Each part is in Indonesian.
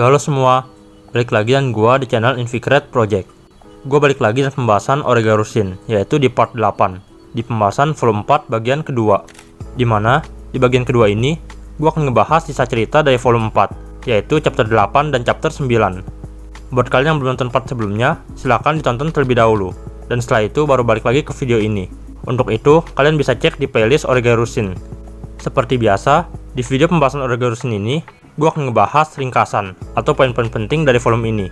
Yo halo semua, balik lagi dan gua di channel Inficreate Project. Gua balik lagi dengan pembahasan Oregarusin, yaitu di part 8, di pembahasan volume 4 bagian kedua. Dimana, di bagian kedua ini, gua akan ngebahas sisa cerita dari volume 4, yaitu chapter 8 dan chapter 9. Buat kalian yang belum nonton part sebelumnya, silahkan ditonton terlebih dahulu, dan setelah itu baru balik lagi ke video ini. Untuk itu, kalian bisa cek di playlist Oregarusin. Seperti biasa, di video pembahasan Oregarusin ini, gue akan ngebahas ringkasan atau poin-poin penting dari volume ini.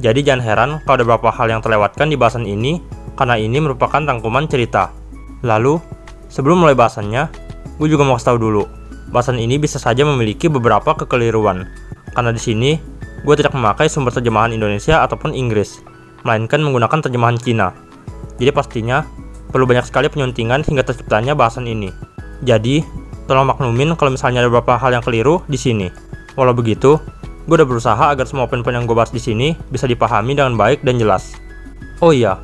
Jadi jangan heran kalau ada beberapa hal yang terlewatkan di bahasan ini, karena ini merupakan rangkuman cerita. Lalu, sebelum mulai bahasannya, gue juga mau kasih tahu dulu, bahasan ini bisa saja memiliki beberapa kekeliruan. Karena di sini, gue tidak memakai sumber terjemahan Indonesia ataupun Inggris, melainkan menggunakan terjemahan Cina. Jadi pastinya, perlu banyak sekali penyuntingan hingga terciptanya bahasan ini. Jadi, tolong maklumin kalau misalnya ada beberapa hal yang keliru di sini. Walau begitu, gue udah berusaha agar semua poin-poin yang gue bahas di sini bisa dipahami dengan baik dan jelas. Oh iya,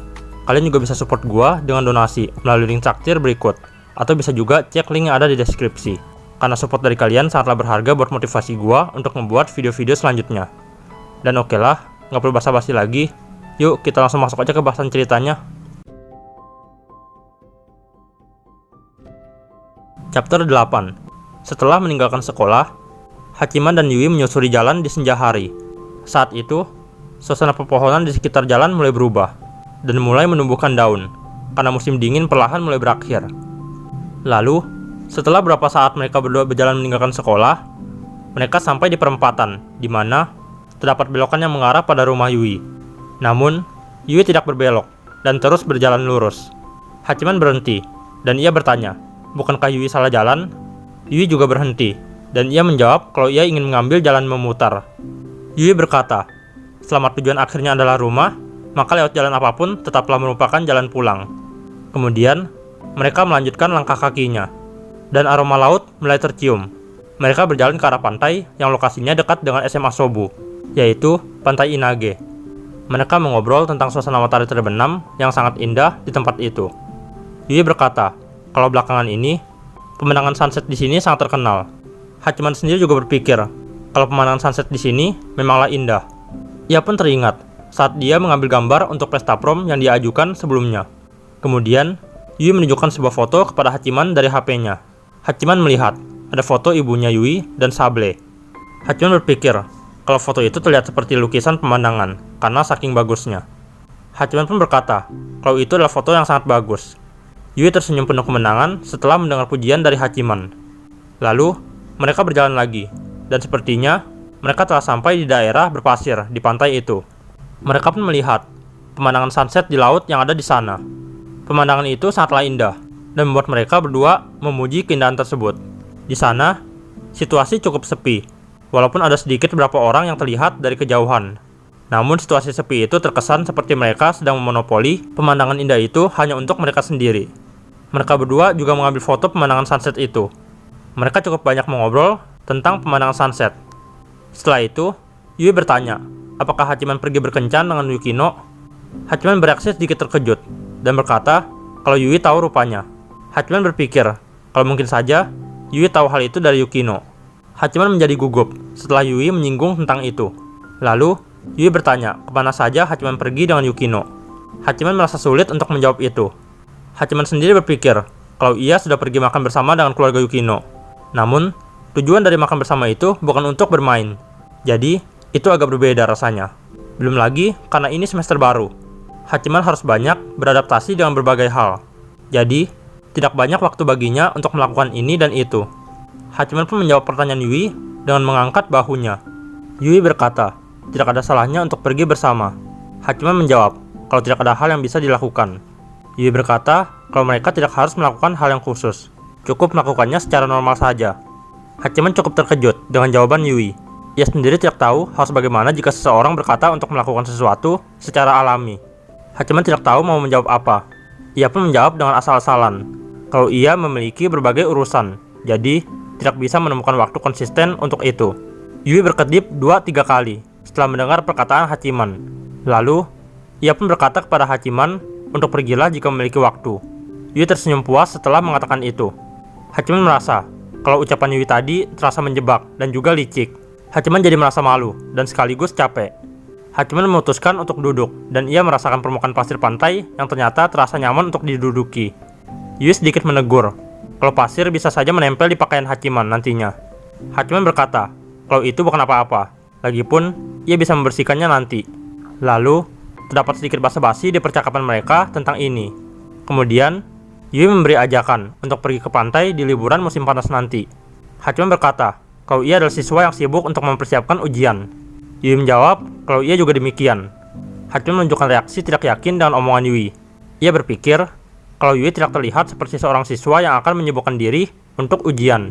kalian juga bisa support gue dengan donasi melalui link traktir berikut, atau bisa juga cek link yang ada di deskripsi. Karena support dari kalian sangatlah berharga buat motivasi gue untuk membuat video-video selanjutnya. Dan oke lah, nggak perlu basa-basi lagi. Yuk kita langsung masuk aja ke bahasan ceritanya. Chapter 8. Setelah meninggalkan sekolah, Hachiman dan Yui menyusuri jalan di senja hari. Saat itu, suasana pepohonan di sekitar jalan mulai berubah dan mulai menumbuhkan daun, karena musim dingin perlahan mulai berakhir. Lalu, setelah beberapa saat mereka berdua berjalan meninggalkan sekolah, mereka sampai di perempatan, di mana terdapat belokan yang mengarah pada rumah Yui. Namun, Yui tidak berbelok dan terus berjalan lurus. Hachiman berhenti, dan ia bertanya, bukankah Yui salah jalan? Yui juga berhenti, dan ia menjawab kalau ia ingin mengambil jalan memutar. Yui berkata, selama tujuan akhirnya adalah rumah, maka lewat jalan apapun tetaplah merupakan jalan pulang. Kemudian, mereka melanjutkan langkah kakinya, dan aroma laut mulai tercium. Mereka berjalan ke arah pantai yang lokasinya dekat dengan SMA Sobu, yaitu Pantai Inage. Mereka mengobrol tentang suasana matahari terbenam yang sangat indah di tempat itu. Yui berkata, kalau belakangan ini, pemandangan sunset di sini sangat terkenal. Hachiman sendiri juga berpikir kalau pemandangan sunset di sini memanglah indah. Ia pun teringat saat dia mengambil gambar untuk pesta prom yang dia ajukan sebelumnya. Kemudian, Yui menunjukkan sebuah foto kepada Hachiman dari HP-nya. Hachiman melihat ada foto ibunya Yui dan Sable. Hachiman berpikir kalau foto itu terlihat seperti lukisan pemandangan karena saking bagusnya. Hachiman pun berkata kalau itu adalah foto yang sangat bagus. Yui tersenyum penuh kemenangan setelah mendengar pujian dari Hachiman. Lalu, mereka berjalan lagi, dan sepertinya mereka telah sampai di daerah berpasir di pantai itu. Mereka pun melihat pemandangan sunset di laut yang ada di sana. Pemandangan itu sangatlah indah, dan membuat mereka berdua memuji keindahan tersebut. Di sana, situasi cukup sepi, walaupun ada sedikit beberapa orang yang terlihat dari kejauhan. Namun situasi sepi itu terkesan seperti mereka sedang memonopoli pemandangan indah itu hanya untuk mereka sendiri. Mereka berdua juga mengambil foto pemandangan sunset itu. Mereka cukup banyak mengobrol tentang pemandangan sunset. Setelah itu, Yui bertanya, apakah Hachiman pergi berkencan dengan Yukino? Hachiman bereaksi sedikit terkejut, dan berkata kalau Yui tahu rupanya. Hachiman berpikir, kalau mungkin saja, Yui tahu hal itu dari Yukino. Hachiman menjadi gugup setelah Yui menyinggung tentang itu. Lalu, Yui bertanya, kemana saja Hachiman pergi dengan Yukino? Hachiman merasa sulit untuk menjawab itu. Hachiman sendiri berpikir, kalau ia sudah pergi makan bersama dengan keluarga Yukino. Namun, tujuan dari makan bersama itu bukan untuk bermain. Jadi, itu agak berbeda rasanya. Belum lagi, karena ini semester baru. Hachiman harus banyak beradaptasi dengan berbagai hal. Jadi, tidak banyak waktu baginya untuk melakukan ini dan itu. Hachiman pun menjawab pertanyaan Yui dengan mengangkat bahunya. Yui berkata, tidak ada salahnya untuk pergi bersama. Hachiman menjawab, kalau tidak ada hal yang bisa dilakukan. Yui berkata, kalau mereka tidak harus melakukan hal yang khusus. Cukup melakukannya secara normal saja. Hachiman cukup terkejut dengan jawaban Yui. Ia sendiri tidak tahu harus bagaimana jika seseorang berkata untuk melakukan sesuatu secara alami. Hachiman tidak tahu mau menjawab apa. Ia pun menjawab dengan asal-asalan. Kalau ia memiliki berbagai urusan, jadi tidak bisa menemukan waktu konsisten untuk itu. Yui berkedip 2-3 kali setelah mendengar perkataan Hachiman. Lalu, ia pun berkata kepada Hachiman untuk pergilah jika memiliki waktu. Yui tersenyum puas setelah mengatakan itu. Hachiman merasa kalau ucapan Yui tadi terasa menjebak dan juga licik. Hachiman jadi merasa malu dan sekaligus capek. Hachiman memutuskan untuk duduk dan ia merasakan permukaan pasir pantai yang ternyata terasa nyaman untuk diduduki. Yui sedikit menegur kalau pasir bisa saja menempel di pakaian Hachiman nantinya. Hachiman berkata kalau itu bukan apa-apa, lagipun ia bisa membersihkannya nanti. Lalu terdapat sedikit basa-basi di percakapan mereka tentang ini. Kemudian Yui memberi ajakan untuk pergi ke pantai di liburan musim panas nanti. Hachiman berkata kalau ia adalah siswa yang sibuk untuk mempersiapkan ujian. Yui menjawab kalau ia juga demikian. Hachiman menunjukkan reaksi tidak yakin dengan omongan Yui. Ia berpikir kalau Yui tidak terlihat seperti seorang siswa yang akan menyibukkan diri untuk ujian.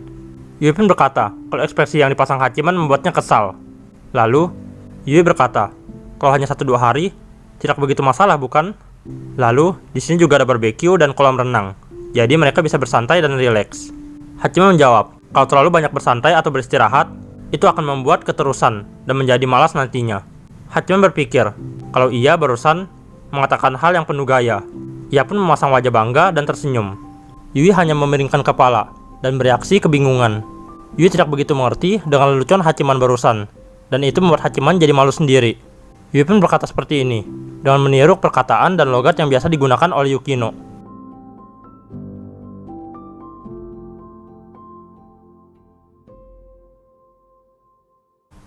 Yui pun berkata kalau ekspresi yang dipasang Hachiman membuatnya kesal. Lalu Yui berkata kalau hanya 1-2 hari tidak begitu masalah, bukan? Lalu di sini juga ada barbeque dan kolam renang, jadi mereka bisa bersantai dan rileks. Hachiman menjawab kalau terlalu banyak bersantai atau beristirahat itu akan membuat keterusan dan menjadi malas nantinya. Hachiman berpikir kalau ia barusan mengatakan hal yang penuh gaya. Ia pun memasang wajah bangga dan tersenyum. Yui hanya memiringkan kepala dan bereaksi kebingungan. Yui tidak begitu mengerti dengan lelucon Hachiman barusan, dan itu membuat Hachiman jadi malu sendiri. Yui pun berkata seperti ini dengan meniru perkataan dan logat yang biasa digunakan oleh Yukino.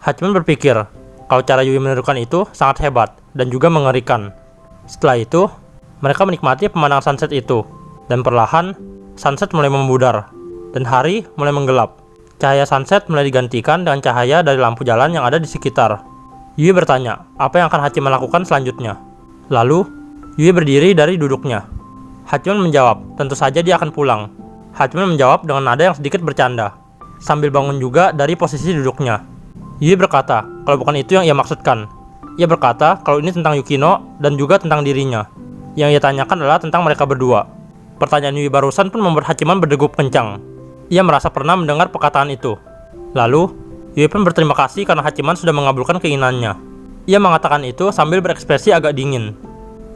Hachiman berpikir kalau cara Yui menirukan itu sangat hebat dan juga mengerikan. Setelah itu, mereka menikmati pemandangan sunset itu, dan perlahan sunset mulai memudar dan hari mulai menggelap. Cahaya sunset mulai digantikan dengan cahaya dari lampu jalan yang ada di sekitar. Yui bertanya apa yang akan Hachiman lakukan selanjutnya. Lalu Yui berdiri dari duduknya. Hachiman menjawab tentu saja dia akan pulang. Hachiman menjawab dengan nada yang sedikit bercanda, sambil bangun juga dari posisi duduknya. Yui berkata kalau bukan itu yang ia maksudkan. Ia berkata kalau ini tentang Yukino dan juga tentang dirinya. Yang ia tanyakan adalah tentang mereka berdua. Pertanyaan Yui barusan pun membuat Hachiman berdegup kencang. Ia merasa pernah mendengar perkataan itu. Lalu Yui pun berterima kasih karena Hachiman sudah mengabulkan keinginannya. Ia mengatakan itu sambil berekspresi agak dingin.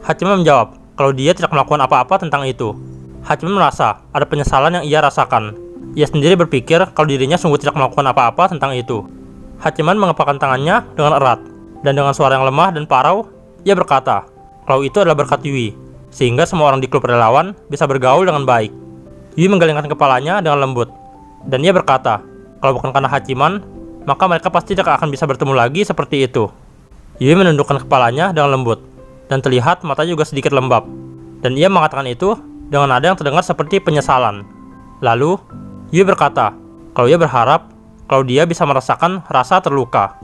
Hachiman menjawab kalau dia tidak melakukan apa-apa tentang itu. Hachiman merasa ada penyesalan yang ia rasakan. Ia sendiri berpikir kalau dirinya sungguh tidak melakukan apa-apa tentang itu. Hachiman mengepakkan tangannya dengan erat, dan dengan suara yang lemah dan parau, ia berkata kalau itu adalah berkat Yui, sehingga semua orang di klub relawan bisa bergaul dengan baik. Yui menggelengkan kepalanya dengan lembut, dan ia berkata kalau bukan karena Hachiman, maka mereka pasti tidak akan bisa bertemu lagi seperti itu. Yui menundukkan kepalanya dengan lembut, dan terlihat matanya juga sedikit lembab, dan ia mengatakan itu dengan nada yang terdengar seperti penyesalan. Lalu Yui berkata kalau ia berharap kalau dia bisa merasakan rasa terluka.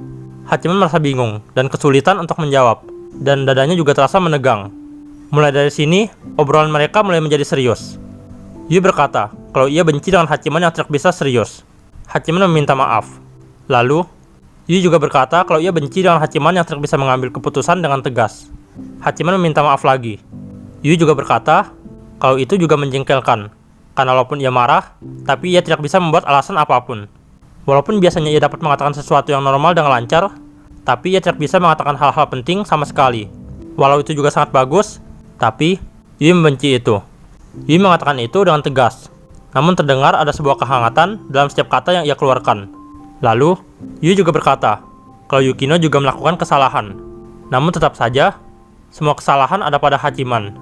Hachiman merasa bingung dan kesulitan untuk menjawab, dan dadanya juga terasa menegang. Mulai dari sini, obrolan mereka mulai menjadi serius. Yui berkata kalau ia benci dengan Hachiman yang tidak bisa serius. Hachiman meminta maaf. Lalu, Yui juga berkata kalau ia benci dengan Hachiman yang tidak bisa mengambil keputusan dengan tegas. Hachiman meminta maaf lagi. Yui juga berkata kalau itu juga menjengkelkan, karena walaupun ia marah, tapi ia tidak bisa membuat alasan apapun. Walaupun biasanya ia dapat mengatakan sesuatu yang normal dengan lancar, tapi ia tidak bisa mengatakan hal-hal penting sama sekali. Walau itu juga sangat bagus, tapi Yui membenci itu. Yui mengatakan itu dengan tegas, namun terdengar ada sebuah kehangatan dalam setiap kata yang ia keluarkan. Lalu, Yui juga berkata kalau Yukino juga melakukan kesalahan. Namun tetap saja, semua kesalahan ada pada Hachiman.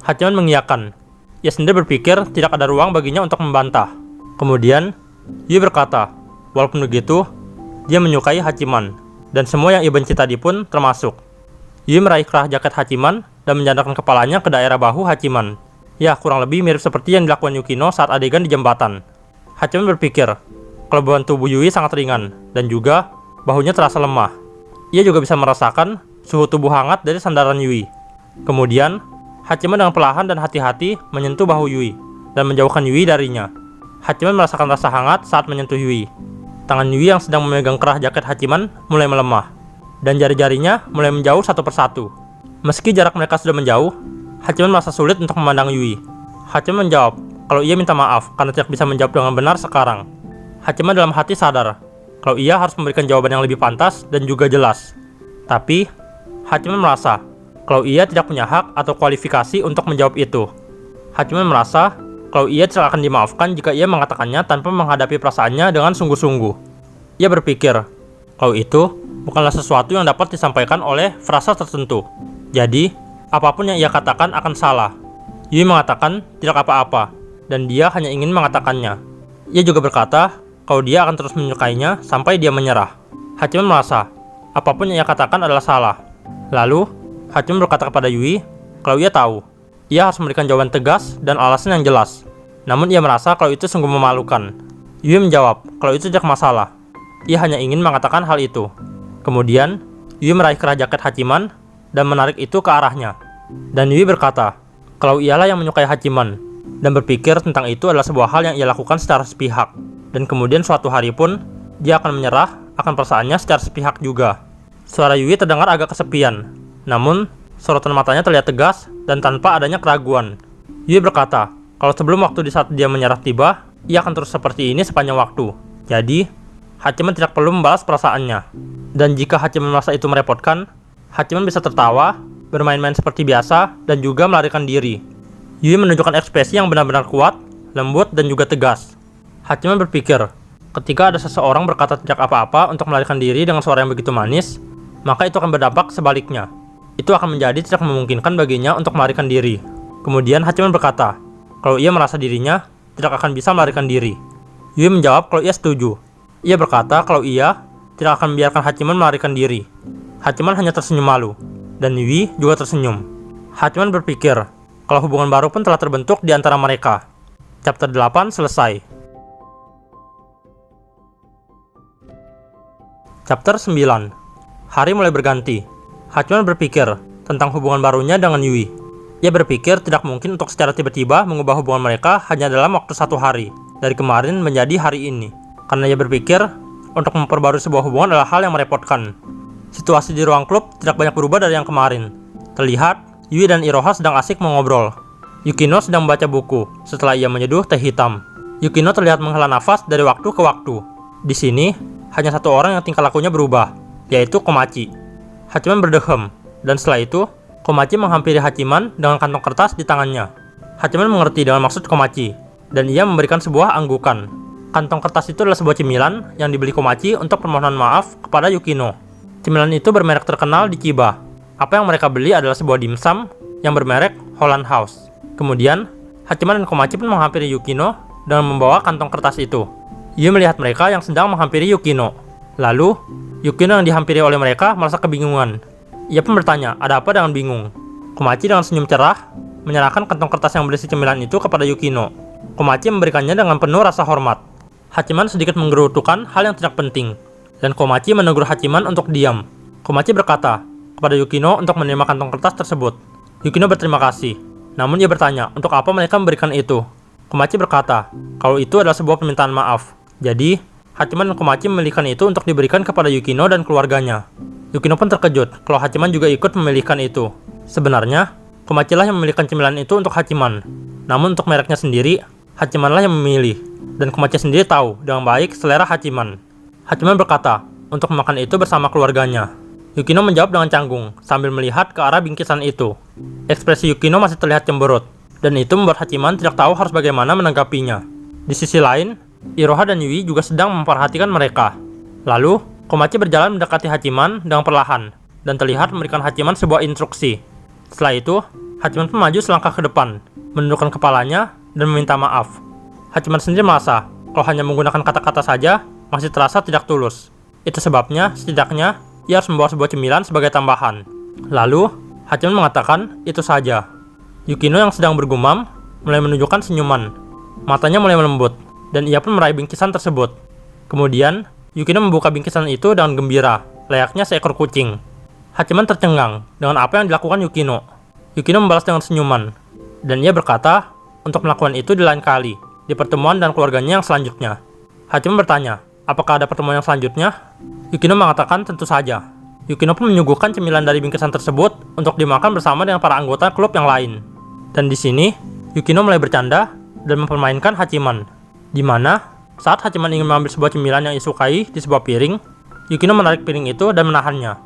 Hachiman mengiyakan. Ia sendiri berpikir tidak ada ruang baginya untuk membantah. Kemudian, Yui berkata walaupun begitu, dia menyukai Hachiman, dan semua yang ia benci tadi pun termasuk. Yui meraih kerah jaket Hachiman dan menjandarkan kepalanya ke daerah bahu Hachiman. Ya, kurang lebih mirip seperti yang dilakukan Yukino saat adegan di jembatan. Hachiman berpikir kalau beban tubuh Yui sangat ringan, dan juga bahunya terasa lemah. Ia juga bisa merasakan suhu tubuh hangat dari sandaran Yui. Kemudian, Hachiman dengan perlahan dan hati-hati menyentuh bahu Yui, dan menjauhkan Yui darinya. Hachiman merasakan rasa hangat saat menyentuh Yui. Tangan Yui yang sedang memegang kerah jaket Hachiman mulai melemah, dan jari-jarinya mulai menjauh satu persatu. Meski jarak mereka sudah menjauh, Hachiman merasa sulit untuk memandang Yui. Hachiman menjawab kalau ia minta maaf karena tidak bisa menjawab dengan benar sekarang. Hachiman dalam hati sadar kalau ia harus memberikan jawaban yang lebih pantas dan juga jelas. Tapi, Hachiman merasa kalau ia tidak punya hak atau kualifikasi untuk menjawab itu. Hachiman merasa kalau ia tidak akan dimaafkan jika ia mengatakannya tanpa menghadapi perasaannya dengan sungguh-sungguh. Ia berpikir, kalau itu bukanlah sesuatu yang dapat disampaikan oleh frasa tertentu. Jadi, apapun yang ia katakan akan salah. Yui mengatakan tidak apa-apa, dan dia hanya ingin mengatakannya. Ia juga berkata kalau dia akan terus menyukainya sampai dia menyerah. Hachiman merasa apapun yang ia katakan adalah salah. Lalu, Hachiman berkata kepada Yui kalau ia tahu. Ia harus memberikan jawaban tegas dan alasan yang jelas. Namun ia merasa kalau itu sungguh memalukan. Yui menjawab kalau itu tidak masalah. Ia hanya ingin mengatakan hal itu. Kemudian, Yui meraih kerah jaket Hachiman dan menarik itu ke arahnya. Dan Yui berkata kalau ialah yang menyukai Hachiman dan berpikir tentang itu adalah sebuah hal yang ia lakukan secara sepihak. Dan kemudian suatu hari pun, dia akan menyerah akan perasaannya secara sepihak juga. Suara Yui terdengar agak kesepian. Namun, sorotan matanya terlihat tegas dan tanpa adanya keraguan. Yui berkata kalau sebelum waktu di saat dia menyerah tiba, ia akan terus seperti ini sepanjang waktu. Jadi, Hachiman tidak perlu membalas perasaannya. Dan jika Hachiman merasa itu merepotkan, Hachiman bisa tertawa, bermain-main seperti biasa, dan juga melarikan diri. Yui menunjukkan ekspresi yang benar-benar kuat, lembut, dan juga tegas. Hachiman berpikir, ketika ada seseorang berkata tidak apa-apa untuk melarikan diri dengan suara yang begitu manis, maka itu akan berdampak sebaliknya. Itu akan menjadi tidak memungkinkan baginya untuk melarikan diri. Kemudian Hachiman berkata kalau ia merasa dirinya tidak akan bisa melarikan diri. Yui menjawab kalau ia setuju. Ia berkata kalau ia tidak akan membiarkan Hachiman melarikan diri. Hachiman hanya tersenyum malu, dan Yui juga tersenyum. Hachiman berpikir kalau hubungan baru pun telah terbentuk di antara mereka. Chapter 8 selesai. Chapter 9. Hari mulai berganti. Hachiman berpikir tentang hubungan barunya dengan Yui. Ia berpikir tidak mungkin untuk secara tiba-tiba mengubah hubungan mereka hanya dalam waktu 1 hari, dari kemarin menjadi hari ini. Karena ia berpikir untuk memperbarui sebuah hubungan adalah hal yang merepotkan. Situasi di ruang klub tidak banyak berubah dari yang kemarin. Terlihat, Yui dan Iroha sedang asik mengobrol. Yukino sedang membaca buku setelah ia menyeduh teh hitam. Yukino terlihat menghela nafas dari waktu ke waktu. Di sini, hanya satu orang yang tingkah lakunya berubah, yaitu Komachi. Hachiman berdehem, dan setelah itu, Komachi menghampiri Hachiman dengan kantong kertas di tangannya. Hachiman mengerti dengan maksud Komachi, dan ia memberikan sebuah anggukan. Kantong kertas itu adalah sebuah cemilan yang dibeli Komachi untuk permohonan maaf kepada Yukino. Cemilan itu bermerek terkenal di Chiba. Apa yang mereka beli adalah sebuah dimsum yang bermerek Holland House. Kemudian, Hachiman dan Komachi pun menghampiri Yukino dengan membawa kantong kertas itu. Ia melihat mereka yang sedang menghampiri Yukino. Lalu, Yukino yang dihampiri oleh mereka merasa kebingungan. Ia pun bertanya, ada apa dengan bingung? Komachi dengan senyum cerah menyerahkan kantong kertas yang berisi cemilan itu kepada Yukino. Komachi memberikannya dengan penuh rasa hormat. Hachiman sedikit menggerutukan hal yang tidak penting, dan Komachi menegur Hachiman untuk diam. Komachi berkata kepada Yukino untuk menerima kantong kertas tersebut. Yukino berterima kasih, namun ia bertanya untuk apa mereka memberikan itu. Komachi berkata kalau itu adalah sebuah permintaan maaf. Jadi, Hachiman dan Komachi memilihkan itu untuk diberikan kepada Yukino dan keluarganya. Yukino pun terkejut kalau Hachiman juga ikut memilihkan itu. Sebenarnya, Komachi lah yang memilihkan cemilan itu untuk Hachiman. Namun untuk mereknya sendiri, Hachiman lah yang memilih. Dan Komachi sendiri tahu dengan baik selera Hachiman. Hachiman berkata untuk memakan itu bersama keluarganya. Yukino menjawab dengan canggung sambil melihat ke arah bingkisan itu. Ekspresi Yukino masih terlihat cemberut, dan itu membuat Hachiman tidak tahu harus bagaimana menanggapinya. Di sisi lain, Iroha dan Yui juga sedang memperhatikan mereka. Lalu, Komachi berjalan mendekati Hachiman dengan perlahan, dan terlihat memberikan Hachiman sebuah instruksi. Setelah itu, Hachiman pun maju selangkah ke depan, menundukkan kepalanya, dan meminta maaf. Hachiman sendiri merasa, kalau hanya menggunakan kata-kata saja, masih terasa tidak tulus. Itu sebabnya, setidaknya, ia harus membawa sebuah cemilan sebagai tambahan. Lalu, Hachiman mengatakan, itu saja. Yukino yang sedang bergumam, mulai menunjukkan senyuman. Matanya mulai melembut, dan ia pun meraih bingkisan tersebut. Kemudian, Yukino membuka bingkisan itu dengan gembira, layaknya seekor kucing. Hachiman tercengang dengan apa yang dilakukan Yukino. Yukino membalas dengan senyuman, dan ia berkata untuk melakukan itu di lain kali, di pertemuan dan keluarganya yang selanjutnya. Hachiman bertanya, apakah ada pertemuan yang selanjutnya? Yukino mengatakan tentu saja. Yukino pun menyuguhkan cemilan dari bingkisan tersebut untuk dimakan bersama dengan para anggota klub yang lain. Dan di sini, Yukino mulai bercanda dan mempermainkan Hachiman. Di mana, saat Hachiman ingin mengambil sebuah cemilan yang disukai di sebuah piring, Yukino menarik piring itu dan menahannya.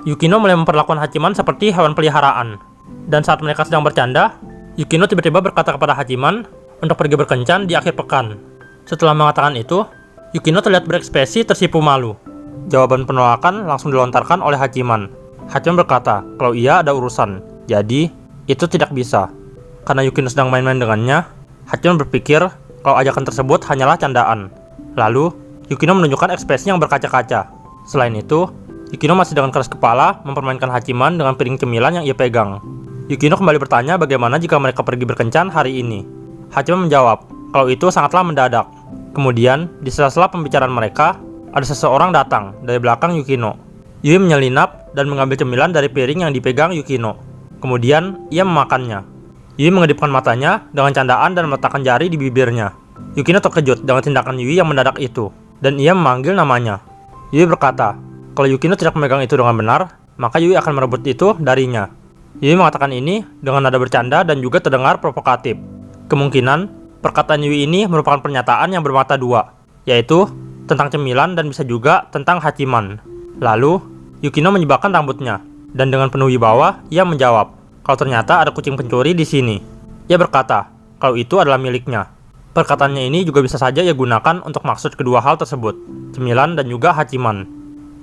Yukino mulai memperlakukan Hachiman seperti hewan peliharaan. Dan saat mereka sedang bercanda, Yukino tiba-tiba berkata kepada Hachiman untuk pergi berkencan di akhir pekan. Setelah mengatakan itu, Yukino terlihat berekspresi tersipu malu. jawaban penolakan langsung dilontarkan oleh Hachiman. Hachiman berkata kalau ia ada urusan, jadi itu tidak bisa. Karena Yukino sedang main-main dengannya, Hachiman berpikir kalau ajakan tersebut hanyalah candaan. Lalu, Yukino menunjukkan ekspresi yang berkaca-kaca. Selain itu, Yukino masih dengan keras kepala mempermainkan Hachiman dengan piring cemilan yang ia pegang. Yukino kembali bertanya bagaimana jika mereka pergi berkencan hari ini. Hachiman menjawab kalau itu sangatlah mendadak. Kemudian, di sela-sela pembicaraan mereka, ada seseorang datang dari belakang Yukino. Yui menyelinap dan mengambil cemilan dari piring yang dipegang Yukino. Kemudian, ia memakannya. Yui mengedipkan matanya dengan candaan dan meletakkan jari di bibirnya. Yukino terkejut dengan tindakan Yui yang mendadak itu, dan ia memanggil namanya. Yui berkata, kalau Yukino tidak memegang itu dengan benar, maka Yui akan merebut itu darinya. Yui mengatakan ini dengan nada bercanda dan juga terdengar provokatif. Kemungkinan, perkataan Yui ini merupakan pernyataan yang bermata dua, yaitu tentang cemilan dan bisa juga tentang Hachiman. Lalu, Yukino menyibakkan rambutnya, dan dengan penuh wibawa, ia menjawab, kalau ternyata ada kucing pencuri di sini. Ia berkata, kalau itu adalah miliknya. Perkataannya ini juga bisa saja ia gunakan untuk maksud kedua hal tersebut, cemilan dan juga Hachiman.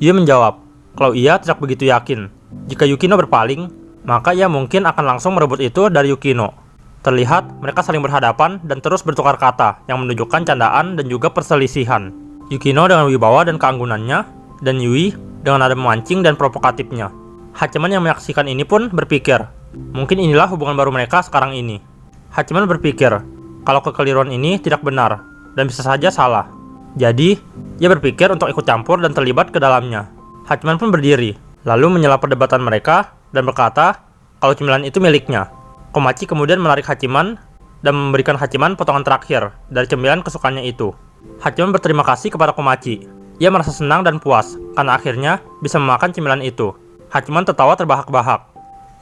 Ia menjawab, kalau ia tidak begitu yakin. Jika Yukino berpaling, maka ia mungkin akan langsung merebut itu dari Yukino. Terlihat mereka saling berhadapan dan terus bertukar kata yang menunjukkan candaan dan juga perselisihan. Yukino dengan wibawa dan keanggunannya, dan Yui dengan nada memancing dan provokatifnya. Hachiman yang menyaksikan ini pun berpikir, mungkin inilah hubungan baru mereka sekarang ini. Hachiman berpikir, kalau kekeliruan ini tidak benar, dan bisa saja salah. Jadi, ia berpikir untuk ikut campur dan terlibat ke dalamnya. Hachiman pun berdiri, lalu menyela perdebatan mereka, dan berkata, kalau cemilan itu miliknya. Komachi kemudian menarik Hachiman, dan memberikan Hachiman potongan terakhir dari cemilan kesukaannya itu. Hachiman berterima kasih kepada Komachi. Ia merasa senang dan puas, karena akhirnya bisa memakan cemilan itu. Hachiman tertawa terbahak-bahak.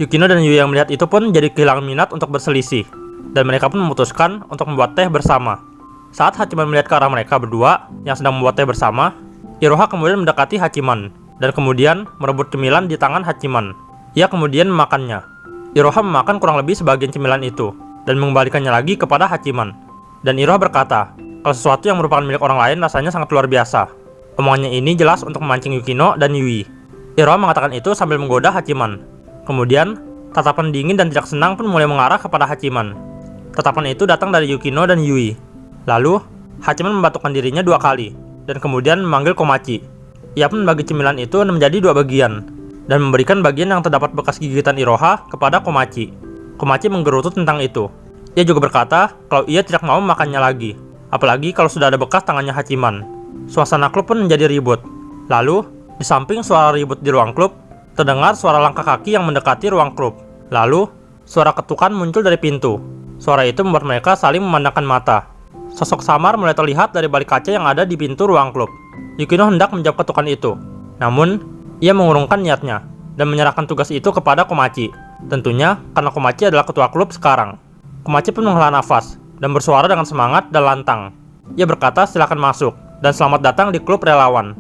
Yukino dan Yui yang melihat itu pun jadi kehilangan minat untuk berselisih, dan mereka pun memutuskan untuk membuat teh bersama. Saat Hachiman melihat ke arah mereka berdua yang sedang membuat teh bersama, Iroha kemudian mendekati Hachiman, dan kemudian merebut cemilan di tangan Hachiman. Ia kemudian memakannya. Iroha memakan kurang lebih sebagian cemilan itu, dan mengembalikannya lagi kepada Hachiman. Dan Iroha berkata, kalau sesuatu yang merupakan milik orang lain rasanya sangat luar biasa. Omongannya ini jelas untuk memancing Yukino dan Yui. Iroha mengatakan itu sambil menggoda Hachiman. Kemudian, tatapan dingin dan tidak senang pun mulai mengarah kepada Hachiman. Tatapan itu datang dari Yukino dan Yui. Lalu, Hachiman membatukkan dirinya 2 kali, dan kemudian memanggil Komachi. Ia pun membagi cemilan itu menjadi 2 bagian, dan memberikan bagian yang terdapat bekas gigitan Iroha kepada Komachi. Komachi menggerutu tentang itu. Ia juga berkata kalau ia tidak mau memakannya lagi, apalagi kalau sudah ada bekas tangannya Hachiman. Suasana klub pun menjadi ribut. Lalu, di samping suara ribut di ruang klub, terdengar suara langkah kaki yang mendekati ruang klub. Lalu, suara ketukan muncul dari pintu. Suara itu membuat mereka saling memandangkan mata. Sosok samar mulai terlihat dari balik kaca yang ada di pintu ruang klub. Yukino hendak menjawab ketukan itu. Namun, ia mengurungkan niatnya dan menyerahkan tugas itu kepada Komachi. Tentunya karena Komachi adalah ketua klub sekarang. Komachi pun menghela nafas dan bersuara dengan semangat dan lantang. Ia berkata silakan masuk dan selamat datang di klub relawan.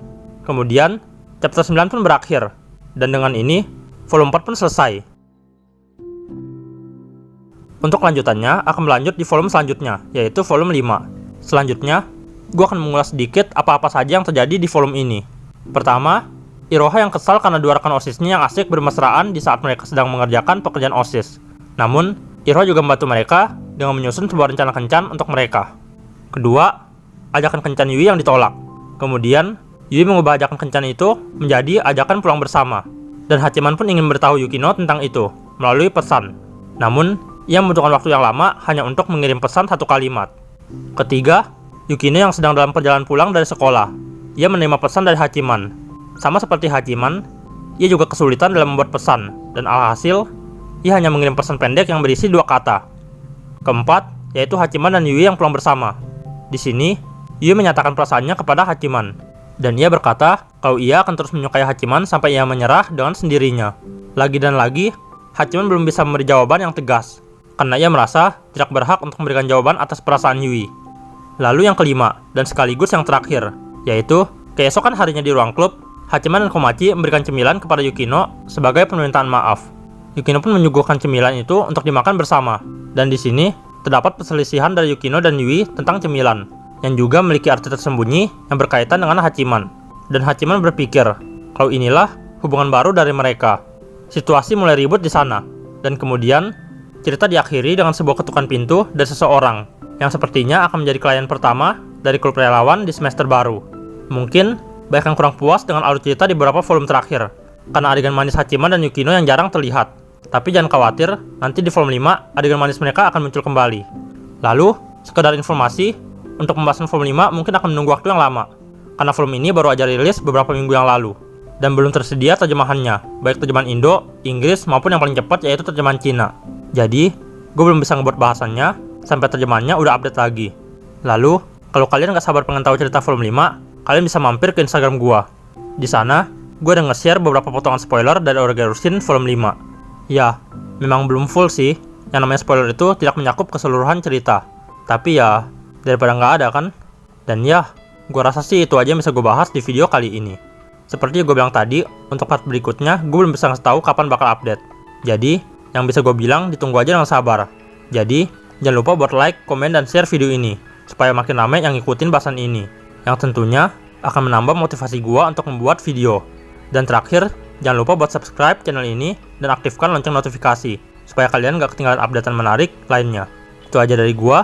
Kemudian, chapter 9 pun berakhir. Dan dengan ini, volume 4 pun selesai. Untuk lanjutannya akan berlanjut di volume selanjutnya, yaitu volume 5. Selanjutnya, gue akan mengulas sedikit apa-apa saja yang terjadi di volume ini. Pertama, Iroha yang kesal karena 2 rekan OSISnya yang asik bermesraan di saat mereka sedang mengerjakan pekerjaan OSIS. Namun, Iroha juga membantu mereka dengan menyusun sebuah rencana kencan untuk mereka. Kedua, ajakan kencan Yui yang ditolak. Kemudian, Yui mengubah ajakan kencan itu menjadi ajakan pulang bersama. Dan Hachiman pun ingin memberitahu Yukino tentang itu melalui pesan. Namun, ia membutuhkan waktu yang lama hanya untuk mengirim pesan 1 kalimat. Ketiga, Yukino yang sedang dalam perjalanan pulang dari sekolah. Ia menerima pesan dari Hachiman. Sama seperti Hachiman, ia juga kesulitan dalam membuat pesan, dan alhasil, ia hanya mengirim pesan pendek yang berisi 2 kata. Keempat, yaitu Hachiman dan Yui yang pulang bersama. Di sini, Yui menyatakan perasaannya kepada Hachiman, dan ia berkata kalau ia akan terus menyukai Hachiman sampai ia menyerah dengan sendirinya. Lagi dan lagi, Hachiman belum bisa memberi jawaban yang tegas, karena ia merasa tidak berhak untuk memberikan jawaban atas perasaan Yui. Lalu yang kelima, dan sekaligus yang terakhir, yaitu keesokan harinya di ruang klub, Hachiman dan Komachi memberikan cemilan kepada Yukino sebagai permintaan maaf. Yukino pun menyuguhkan cemilan itu untuk dimakan bersama, dan di sini terdapat perselisihan dari Yukino dan Yui tentang cemilan, yang juga memiliki arti tersembunyi yang berkaitan dengan Hachiman. dan Hachiman berpikir kalau inilah hubungan baru dari mereka. Situasi mulai ribut di sana, dan kemudian cerita diakhiri dengan sebuah ketukan pintu dari seseorang yang sepertinya akan menjadi klien pertama dari klub relawan di semester baru. Mungkin banyak yang kurang puas dengan alur cerita di beberapa volume terakhir, karena adegan manis Hachiman dan Yukino yang jarang terlihat. Tapi jangan khawatir, nanti di volume 5, adegan manis mereka akan muncul kembali. Lalu, sekedar informasi, untuk pembahasan volume 5 mungkin akan menunggu waktu yang lama, karena volume ini baru aja rilis beberapa minggu yang lalu, dan belum tersedia terjemahannya, baik terjemahan Indo, Inggris, maupun yang paling cepat yaitu terjemahan Cina. Jadi, gue belum bisa ngebuat bahasannya, sampai terjemahannya udah update lagi. Lalu, kalau kalian gak sabar pengen tahu cerita volume 5, kalian bisa mampir ke Instagram gue. Di sana, gue udah nge-share beberapa potongan spoiler dari Orgurushin volume 5. Ya, memang belum full sih, yang namanya spoiler itu tidak menyakup keseluruhan cerita. Tapi ya, daripada nggak ada kan? Dan ya, gue rasa sih itu aja yang bisa gue bahas di video kali ini. Seperti gue bilang tadi, untuk part berikutnya, gue belum bisa ngasih tahu kapan bakal update. Jadi, yang bisa gue bilang, ditunggu aja dengan sabar. Jadi, jangan lupa buat like, komen, dan share video ini, supaya makin ramai yang ngikutin bahasan ini, yang tentunya akan menambah motivasi gue untuk membuat video. Dan terakhir, jangan lupa buat subscribe channel ini, dan aktifkan lonceng notifikasi, supaya kalian gak ketinggalan updatean menarik lainnya. Itu aja dari gue,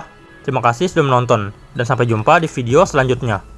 terima kasih sudah menonton, dan sampai jumpa di video selanjutnya.